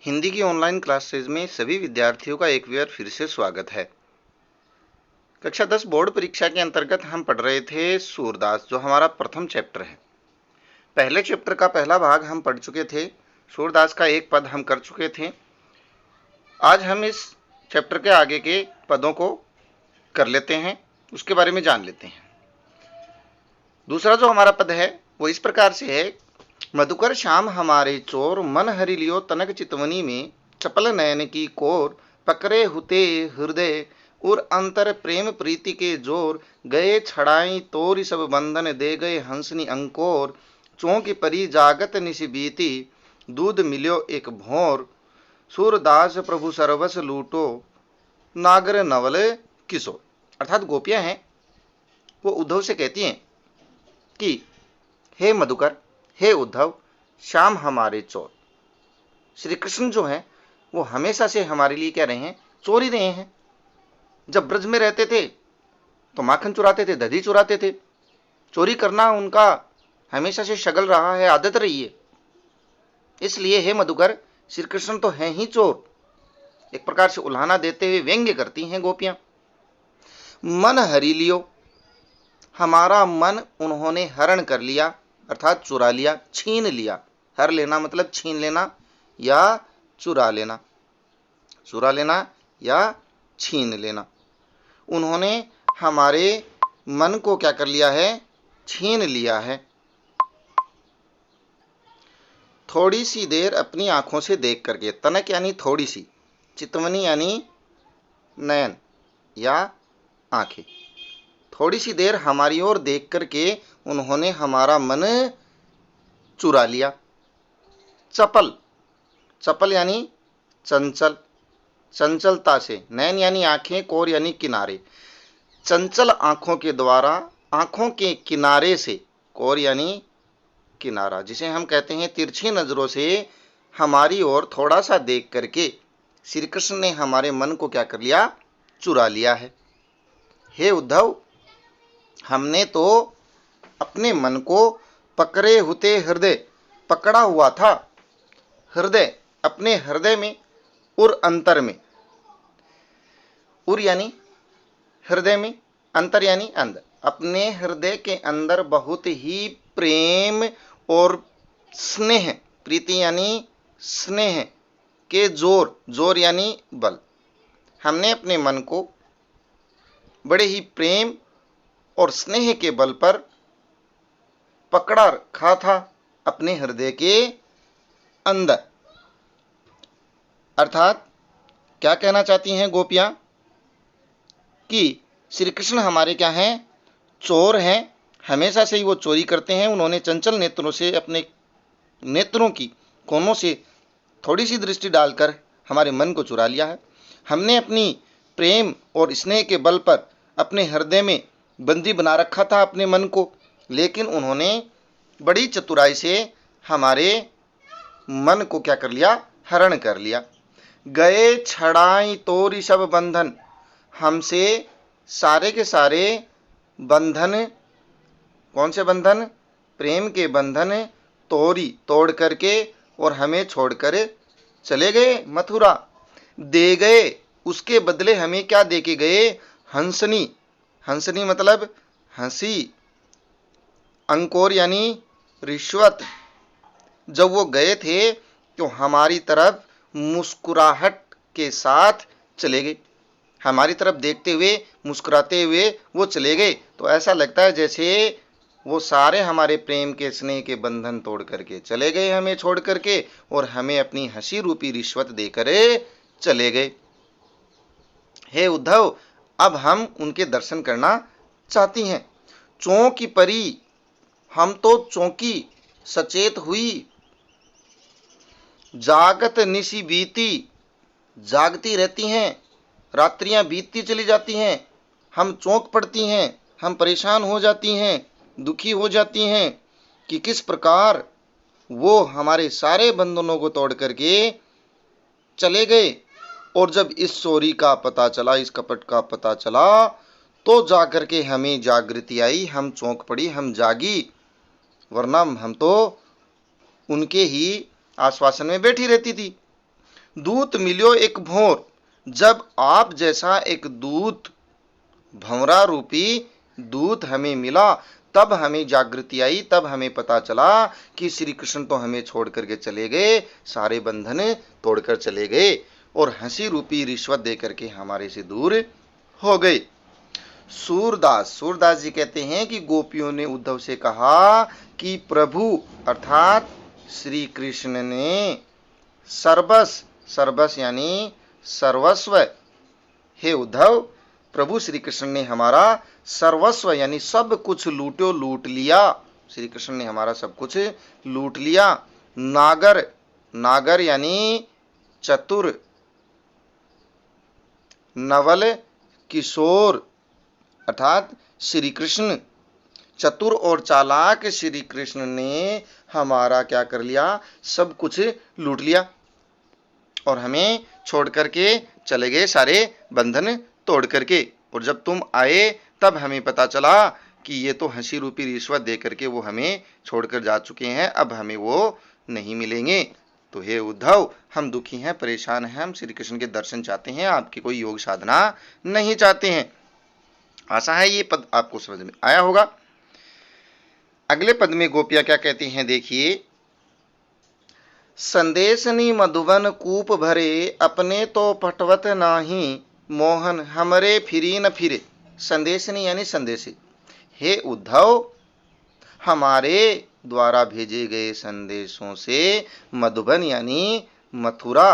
हिंदी की online classes में सभी विद्यार्थियों का एक बार फिर से स्वागत है। कक्षा 10 बोर्ड परीक्षा के अंतर्गत हम पढ़ रहे थे सूरदास, जो हमारा प्रथम चैप्टर है। पहले चैप्टर का पहला भाग हम पढ़ चुके थे, सूरदास का एक पद हम कर चुके थे। आज हम इस चैप्टर के आगे के पदों को कर लेते हैं, उसके बारे में जान लेते हैं। दूसरा जो हमारा पद है वो इस प्रकार से है, मधुकर श्याम हमारे चोर, मन हरि लियो तनक चितवनी में, चपल नयन की कोर, पकड़े हुते हृदय और अंतर प्रेम प्रीति के जोर, गए छड़ाई तोरी सब बंधन, दे गए हंसनी अंकोर, चौंकी परी जागत निशि बीती, दूध मिल्यो एक भोर, सूरदास प्रभु सरवस लूटो, नागर नवल किशोर। अर्थात गोपियां हैं वो उद्धव से कहती हैं कि हे मधुकर, हे उद्धव, श्याम हमारे चोर। श्री कृष्ण जो हैं वो हमेशा से हमारे लिए क्या रहे हैं, चोर ही रहे हैं। जब ब्रज में रहते थे तो माखन चुराते थे, दधी चुराते थे। चोरी करना उनका हमेशा से शगल रहा है, आदत रही है। इसलिए हे मधुकर, श्री कृष्ण तो हैं ही चोर। एक प्रकार से उल्हाना देते हुए व्यंग्य करती हैं गोपियां। मन हरि लियो, हमारा मन उन्होंने हरण कर लिया, अर्थात चुरा लिया, छीन लिया। हर लेना मतलब छीन लेना या चुरा लेना, चुरा लेना या छीन लेना। उन्होंने हमारे मन को क्या कर लिया है, छीन लिया है। थोड़ी सी देर अपनी आंखों से देख करके, तनक यानी थोड़ी सी, चितवनी यानी नयन या आंखें। थोड़ी सी देर हमारी ओर देख करके उन्होंने हमारा मन चुरा लिया। चपल, चपल यानी चंचल, चंचलता से। नयन यानी आंखें, कोर यानी किनारे। चंचल आंखों के द्वारा, आंखों के किनारे से, कोर यानी किनारा, जिसे हम कहते हैं तिरछी नजरों से हमारी ओर थोड़ा सा देख करके श्री कृष्ण ने हमारे मन को क्या कर लिया, चुरा लिया है। हे उद्धव, हमने तो अपने मन को पकड़े हुते हृदय, पकड़ा हुआ था हृदय, अपने हृदय में और अंतर में। उर यानी हृदय में, अंतर यानी अंदर। अपने हृदय के अंदर बहुत ही प्रेम और स्नेह, प्रीति यानी स्नेह के जोर, जोर यानी बल। हमने अपने मन को बड़े ही प्रेम और स्नेह के बल पर पकड़ा रखा था अपने हृदय के अंदर। अर्थात क्या कहना चाहती हैं गोपियां कि श्री कृष्ण हमारे क्या हैं, चोर हैं। हमेशा से ही वो चोरी करते हैं। उन्होंने चंचल नेत्रों से, अपने नेत्रों की कोनों से थोड़ी सी दृष्टि डालकर हमारे मन को चुरा लिया है। हमने अपनी प्रेम और स्नेह के बल पर अपने हृदय में बंदी बना रखा था अपने मन को, लेकिन उन्होंने बड़ी चतुराई से हमारे मन को क्या कर लिया, हरण कर लिया। गए छड़ाई तोरी सब बंधन, हमसे सारे के सारे बंधन, कौन से बंधन, प्रेम के बंधन, तोरी, तोड़ करके और हमें छोड़कर चले गए मथुरा। दे गए, उसके बदले हमें क्या दे के गए, हंसनी, हंसनी मतलब हंसी, अंकोर यानी रिश्वत। जब वो गए थे तो हमारी तरफ मुस्कुराहट के साथ चले गए, हमारी तरफ देखते हुए, मुस्कुराते हुए वो चले गए। तो ऐसा लगता है जैसे वो सारे हमारे प्रेम के स्नेह के बंधन तोड़ करके चले गए, हमें छोड़ करके, और हमें अपनी हंसी रूपी रिश्वत देकर चले गए। हे उद्धव, अब हम उनके दर्शन करना चाहती हैं। चौंकी परी, हम तो चौंकी, सचेत हुई। जागत निशि बीती, जागती रहती हैं, रात्रियां बीतती चली जाती हैं। हम चौंक पड़ती हैं, हम परेशान हो जाती हैं, दुखी हो जाती हैं कि किस प्रकार वो हमारे सारे बंधनों को तोड़ करके चले गए। और जब इस चोरी का पता चला, इस कपट का पता चला, तो जाकर के हमें जागृति आई, हम चौंक पड़ी, हम जागी, वरना हम तो उनके ही आश्वासन में बैठी रहती थी। दूत मिलियो एक भोर, जब आप जैसा एक दूत, भंवरा रूपी दूत हमें मिला, तब हमें जागृति आई, तब हमें पता चला कि श्री कृष्ण तो हमें छोड़ करके चले गए, सारे बंधन तोड़कर चले गए और हंसी रूपी रिश्वत देकर के हमारे से दूर हो गए। सूरदास जी कहते हैं कि गोपियों ने उद्धव से कहा कि प्रभु अर्थात श्री कृष्ण ने सर्वस यानी सर्वस्व, हे उद्धव प्रभु श्री कृष्ण ने हमारा सर्वस्व यानी सब कुछ लूट लिया। श्री कृष्ण ने हमारा सब कुछ लूट लिया। नागर यानी चतुर, नवल किशोर अर्थात श्री कृष्ण, चतुर और चालाक श्री कृष्ण ने हमारा क्या कर लिया, सब कुछ लूट लिया और हमें छोड़ करके चले गए, सारे बंधन तोड़ करके। और जब तुम आए तब हमें पता चला कि ये तो हंसी रूपी रिश्वत दे करके वो हमें छोड़कर जा चुके हैं, अब हमें वो नहीं मिलेंगे। तो हे उद्धव, हम दुखी हैं, परेशान हैं, हम श्री कृष्ण के दर्शन चाहते हैं, आपकी कोई योग साधना नहीं चाहते हैं। आशा है ये पद आपको समझ में आया होगा। अगले पद में गोपियां क्या कहती हैं, देखिए। संदेशनी मधुबन कूप भरे, अपने तो पटवत नाही, मोहन हमरे फिरी न फिरे। संदेशनी यानी संदेशी, हे उद्धव हमारे द्वारा भेजे गए संदेशों से मधुबन यानी मथुरा,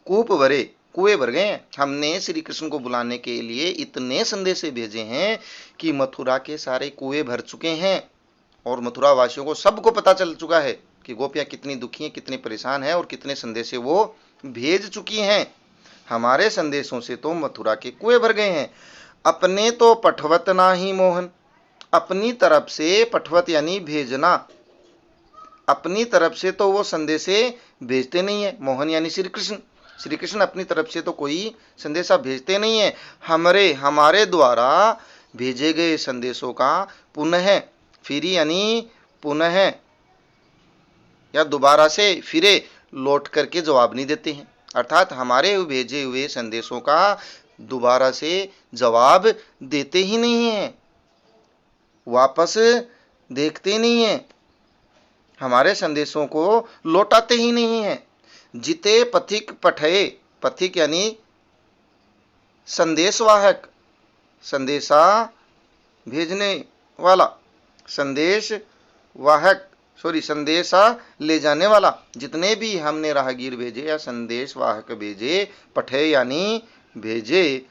कूप भरे कुएं भर गए। हमने श्री कृष्ण को बुलाने के लिए इतने संदेशे भेजे हैं कि मथुरा के सारे कुएं भर चुके हैं और मथुरा वासियों को सबको पता चल चुका है कि गोपियां कितनी दुखी हैं, कितनी परेशान हैं और कितने संदेशे वो भेज चुकी हैं। हमारे संदेशों से तो मथुरा के कुएं भर गए हैं। अपने तो पठवत ना ही मोहन, अपनी तरफ से पठवत यानी भेजना, अपनी तरफ से तो वो संदेशे भेजते नहीं है। मोहन यानी श्री कृष्ण, श्री कृष्ण अपनी तरफ से तो कोई संदेशा भेजते नहीं है। हमारे द्वारा भेजे गए संदेशों का पुनः, फिरी यानी पुनः या दोबारा से फिरे लौट करके जवाब नहीं देते हैं। अर्थात हमारे भेजे हुए संदेशों का दोबारा से जवाब देते ही नहीं हैं, वापस देखते नहीं हैं, हमारे संदेशों को लौटाते ही नहीं हैं। जिते पथिक पठये, पथिक यानी संदेशवाहक, संदेशा भेजने वाला, संदेश वाहक संदेशा ले जाने वाला, जितने भी हमने राहगीर भेजे या संदेश वाहक भेजे, पठे यानी भेजे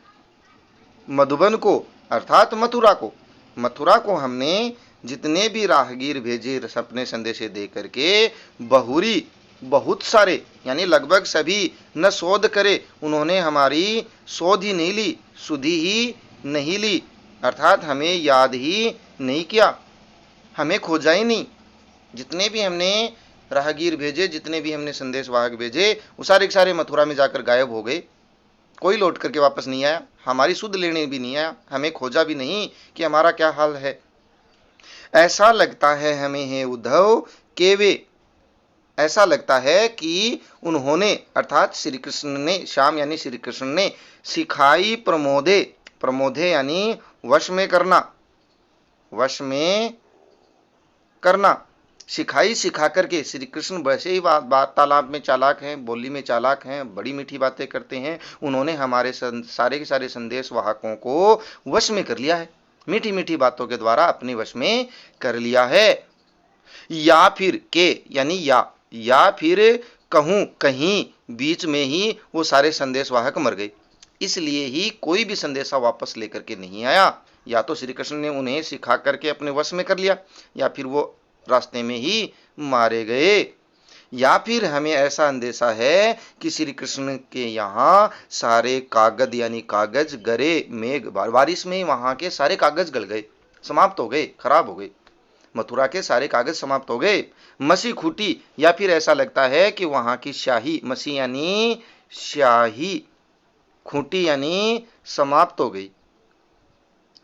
मधुबन को अर्थात मथुरा को हमने जितने भी राहगीर भेजे अपने संदेशे दे करके, बहुरी बहुत सारे यानी लगभग सभी, न शोध करे उन्होंने हमारी शोध ही नहीं ली, सुधि ही नहीं ली, अर्थात हमें याद ही नहीं किया, हमें खोजा ही नहीं। जितने भी हमने राहगीर भेजे, जितने भी हमने संदेश वाहक भेजे, वो सारे के सारे मथुरा में जाकर गायब हो गए, कोई लौट करके वापस नहीं आया, हमारी सुध लेने भी नहीं आया, हमें खोजा भी नहीं कि हमारा क्या हाल है। ऐसा लगता है हमें हे उद्धव के वे, ऐसा लगता है कि उन्होंने अर्थात श्री कृष्ण ने, श्याम यानी श्री कृष्ण ने, सिखाई प्रमोदे, प्रमोदे यानी वश में करना, वश में करना, सिखाई सिखा करके। श्री कृष्ण वैसे ही वार्तालाप में चालाक हैं, बोली में चालाक हैं, बड़ी मीठी बातें करते हैं, उन्होंने हमारे सारे के सारे संदेश वाहकों को वश में कर लिया है, मीठी मीठी बातों के द्वारा अपने वश में कर लिया है। या फिर के यानी या फिर कहूं कहीं बीच में ही वो सारे संदेश वाहक मर गए, इसलिए ही कोई भी संदेशा वापस लेकर के नहीं आया। या तो श्री कृष्ण ने उन्हें सिखा करके अपने वश में कर लिया, या फिर वो रास्ते में ही मारे गए, या फिर हमें ऐसा अंदेशा है कि श्री कृष्ण के यहाँ सारे कागज यानी कागज गरे, मेघ बारिश में वहां के सारे कागज गल गए, समाप्त हो गए, खराब हो गए, मथुरा के सारे कागज समाप्त हो गए। मसी खूटी, या फिर ऐसा लगता है कि वहां की शाही, मसी यानी शाही, खूंटी यानी समाप्त हो गई,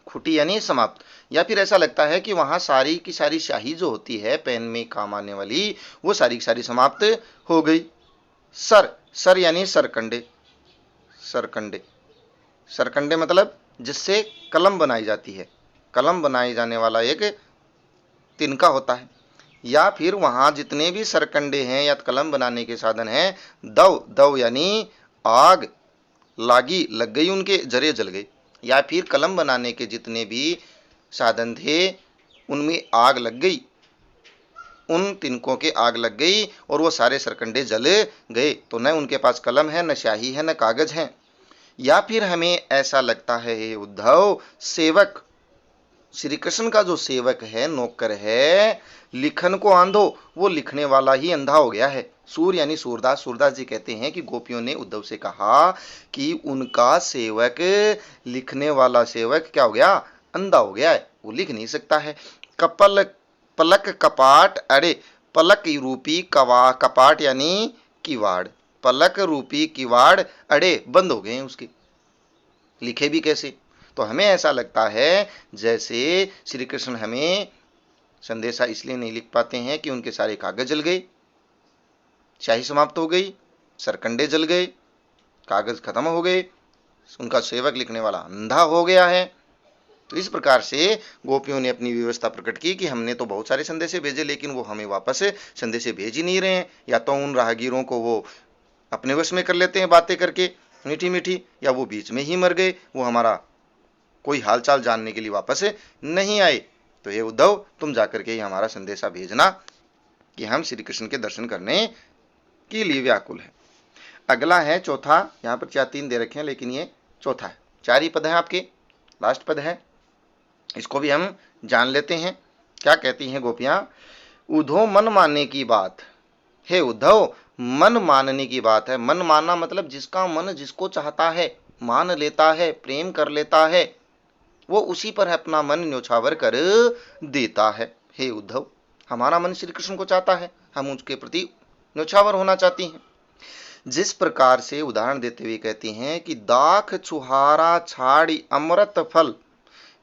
खूटी यानी समाप्त, या फिर ऐसा लगता है कि वहां सारी की सारी शाही जो होती है पेन में काम आने वाली, वो सारी की सारी समाप्त हो गई। सर यानी सरकंडे, सरकंडे, सरकंडे मतलब जिससे कलम बनाई जाती है, कलम बनाई जाने वाला एक तिनका होता है। या फिर वहां जितने भी सरकंडे हैं या कलम बनाने के साधन हैं, दव, दव यानी आग लागी, लग गई, उनके जरे जल गए। या फिर कलम बनाने के जितने भी साधन थे उनमें आग लग गई, उन तिनकों के आग लग गई और वो सारे सरकंडे जल गए, तो न उनके पास कलम है, न स्याही है, न कागज है। या फिर हमें ऐसा लगता है हे उद्धव, सेवक, श्री कृष्ण का जो सेवक है, नौकर है, लिखन को आंधो, वो लिखने वाला ही अंधा हो गया है। सूर यानी सूरदास, सूरदास जी कहते हैं कि गोपियों ने उद्धव से कहा कि उनका सेवक, लिखने वाला सेवक क्या हो गया, अंधा हो गया है, वो लिख नहीं सकता है। कपल, पलक कपाट अरे, पलक रूपी कपाट यानी किवाड़, पलक रूपी किवाड़ अड़े, बंद हो गए हैं उसके, लिखे भी कैसे। तो हमें ऐसा लगता है जैसे श्री कृष्ण हमें संदेशा इसलिए नहीं लिख पाते हैं कि उनके सारे कागज जल गए, स्याही समाप्त हो गई, सरकंडे जल गए, कागज खत्म हो गए, उनका सेवक लिखने वाला अंधा हो गया है। तो इस प्रकार से गोपियों ने अपनी व्यवस्था प्रकट की कि हमने तो बहुत सारे संदेशे भेजे, लेकिन वो हमें वापस संदेशे भेज ही नहीं रहे हैं। या तो उन राहगीरों को वो अपने वश में कर लेते हैं बातें करके मीठी मीठी, या वो बीच में ही मर गए, वो हमारा कोई हालचाल जानने के लिए वापस नहीं आए। तो ये उद्धव, तुम जाकर के ही हमारा संदेशा भेजना कि हम श्री कृष्ण के दर्शन करने के लिए व्याकुल है। अगला है चौथा, यहाँ पर 4-3 दे रखे हैं लेकिन ये चौथा है, 4 ही पद है आपके, लास्ट पद है, इसको भी हम जान लेते हैं। क्या कहती हैं गोपियां, उद्धव मन मानने की बात, हे उद्धव मन मानने की बात है। मन मानना मतलब जिसका मन जिसको चाहता है मान लेता है, प्रेम कर लेता है, वो उसी पर अपना मन न्योछावर कर देता है। हे उद्धव, हमारा मन श्री कृष्ण को चाहता है, हम उसके प्रति न्योछावर होना चाहती हैं। जिस प्रकार से उदाहरण देते हुए कहती हैं कि दाख छुहारा छाड़ी अमृत फल,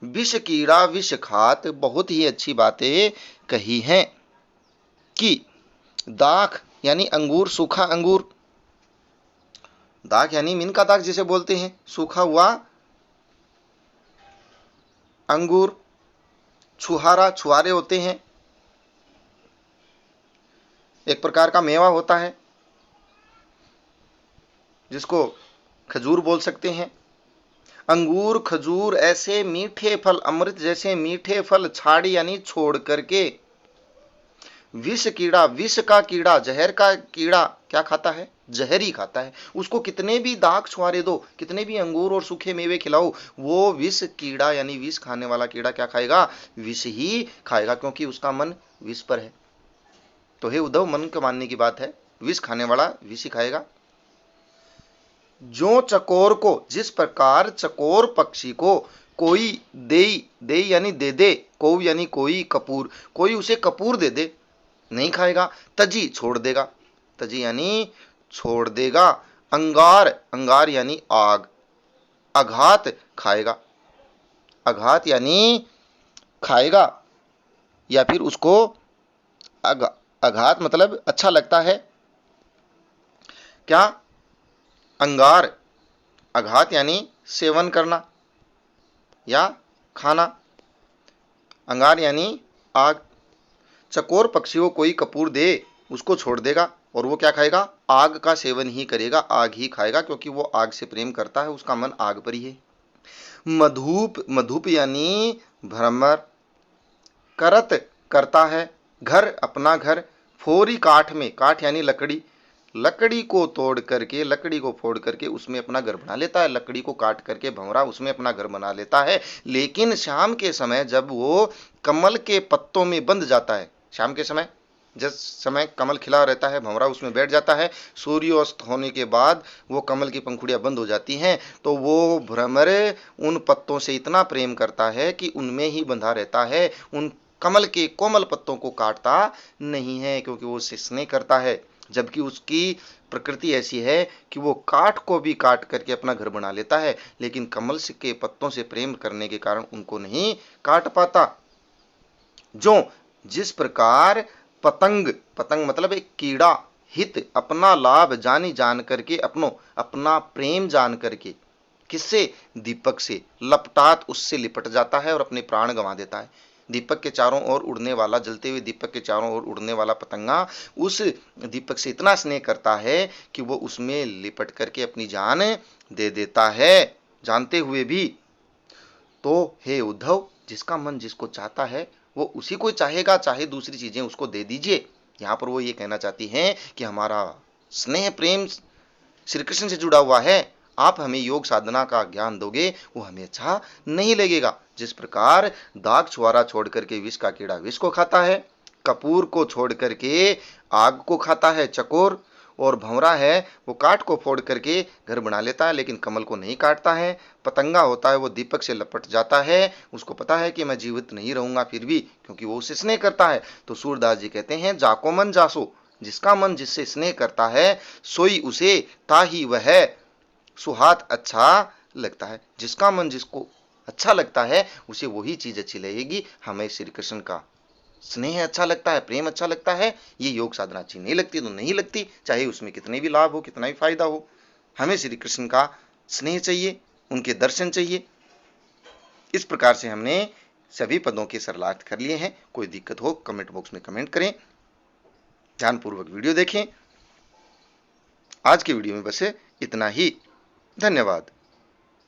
विष कीड़ा विष खात, बहुत ही अच्छी बातें कही हैं कि दाख यानी अंगूर, सूखा अंगूर, दाख यानी मीन का दाख जिसे बोलते हैं, सूखा हुआ अंगूर, छुहारा, छुहारे होते हैं, एक प्रकार का मेवा होता है जिसको खजूर बोल सकते हैं। अंगूर, खजूर, ऐसे मीठे फल, अमृत जैसे मीठे फल, छाड़ी यानी छोड़ करके, विष कीड़ा, विष का कीड़ा, जहर का कीड़ा क्या खाता है, जहर ही खाता है। उसको कितने भी दाग छुआरे दो, कितने भी अंगूर और सूखे मेवे खिलाओ, वो विष कीड़ा यानी विष खाने वाला कीड़ा क्या खाएगा, विष ही खाएगा, क्योंकि उसका मन विष पर है। तो हे उद्धव, मन के मानने की बात है, विष खाने वाला विष ही खाएगा। जो चकोर को, जिस प्रकार चकोर पक्षी को कोई दे यानी दे दे, को यानी कोई, कपूर, कोई उसे कपूर दे दे, नहीं खाएगा। तजी छोड़ देगा, तजी यानी छोड़ देगा। अंगार, अंगार यानी आग, अघात खाएगा, अघात यानी खाएगा, या फिर उसको अघात मतलब अच्छा लगता है क्या, अंगार, अघात यानी सेवन करना या खाना, अंगार यानी आग। चकोर पक्षी को कोई कपूर दे, उसको छोड़ देगा, और वो क्या खाएगा, आग का सेवन ही करेगा, आग ही खाएगा, क्योंकि वो आग से प्रेम करता है, उसका मन आग पर ही है। मधुप, मधुप यानी भ्रमर, करत करता है, घर अपना घर, फोरी काठ में, काठ यानी लकड़ी, लकड़ी को तोड़ करके, लकड़ी को फोड़ करके उसमें अपना घर बना लेता है, लकड़ी को काट करके भंवरा उसमें अपना घर बना लेता है। लेकिन शाम के समय जब वो कमल के पत्तों में बंध जाता है, शाम के समय जिस समय कमल खिला रहता है, भंवरा उसमें बैठ जाता है, सूर्यास्त होने के बाद वो कमल की पंखुड़ियां बंद हो जाती हैं, तो वो भ्रमर उन पत्तों से इतना प्रेम करता है कि उनमें ही बंधा रहता है, उन कमल के कोमल पत्तों को काटता नहीं है, क्योंकि वो स्नेह करता है। जबकि उसकी प्रकृति ऐसी है कि वो काठ को भी काट करके अपना घर बना लेता है, लेकिन कमल के पत्तों से प्रेम करने के कारण उनको नहीं काट पाता। जो जिस प्रकार पतंग, पतंग मतलब एक कीड़ा, हित, अपना लाभ जानी जान करके, अपना प्रेम जान करके, किससे? दीपक से लपटात उससे लिपट जाता है और अपने प्राण गंवा देता है। दीपक के चारों ओर उड़ने वाला, जलते हुए दीपक के चारों ओर उड़ने वाला पतंगा उस दीपक से इतना स्नेह करता है कि वो उसमें लिपट करके अपनी जान दे देता है, जानते हुए भी। तो हे उद्धव, जिसका मन जिसको चाहता है वो उसी को चाहेगा, चाहे दूसरी चीजें उसको दे दीजिए। यहां पर वो ये कहना चाहती हैं कि हमारा स्नेह प्रेम श्री कृष्ण से जुड़ा हुआ है, आप हमें योग साधना का ज्ञान दोगे वो हमें अच्छा नहीं लगेगा। जिस प्रकार दाग छुआरा छोड़ करके विष का कीड़ा विष को खाता है, कपूर को छोड़ करके आग को खाता है चकोर, और भंवरा है वो काठ को फोड़ करके घर बना लेता है लेकिन कमल को नहीं काटता है। पतंगा होता है वो दीपक से लपट जाता है, उसको पता है कि मैं जीवित नहीं रहूंगा फिर भी, क्योंकि वो उसे स्नेह करता है। तो सूरदास जी कहते हैं, जाको मन जासो, जिसका मन जिससे स्नेह करता है सोई उसे ताही वह सुहात अच्छा लगता है। जिसका मन जिसको अच्छा लगता है उसे वही चीज अच्छी लगेगी। हमें श्री कृष्ण का स्नेह अच्छा लगता है, प्रेम अच्छा लगता है, ये योग साधना अच्छी नहीं लगती तो नहीं लगती, चाहे उसमें कितने भी लाभ हो, कितना भी फायदा हो। हमें श्री कृष्ण का स्नेह चाहिए, उनके दर्शन चाहिए। इस प्रकार से हमने सभी पदों के सरलार्थ कर लिए हैं। कोई दिक्कत हो कमेंट बॉक्स में कमेंट करें, ध्यानपूर्वक वीडियो देखें। आज के वीडियो में बस इतना ही। धन्यवाद।